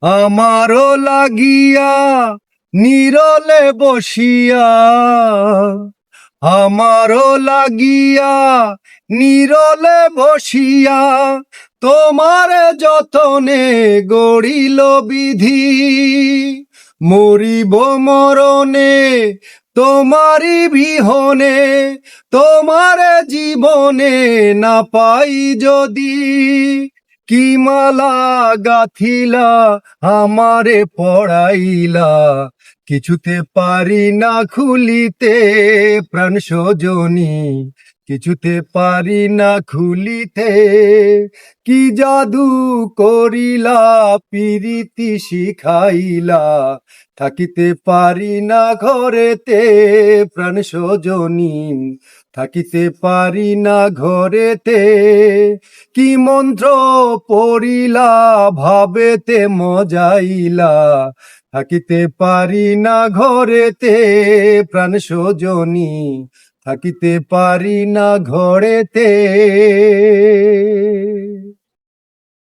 আমারও লাগিয়া নীরলে বসিয়া, আমারও লাগিয়া নীরলে বসিয়া, তোমার যতনে গড়িল বিধি। মরিব মরণে তোমারি বিহনে, তোমার জীবনে না পাই যদি। কি মালা গাথিলা আমারে পড়াইলা, কিছুতে পারি না খুলিতে প্রাণ সজনী, কিছুতে পারি না খুলিতে। কি জাদু করিলা পিরিতি শিখাইলা, থাকিতে পারি না ঘরেতে প্রাণ সজনী, থাকিতে পারি না ঘরেতে। কি মন্ত্র পড়িলা ভাবেতে মজাইলা, থাকিতে পারি না ঘরেতে প্রাণ সজনী, থাকিতে পারি না ঘরেতে।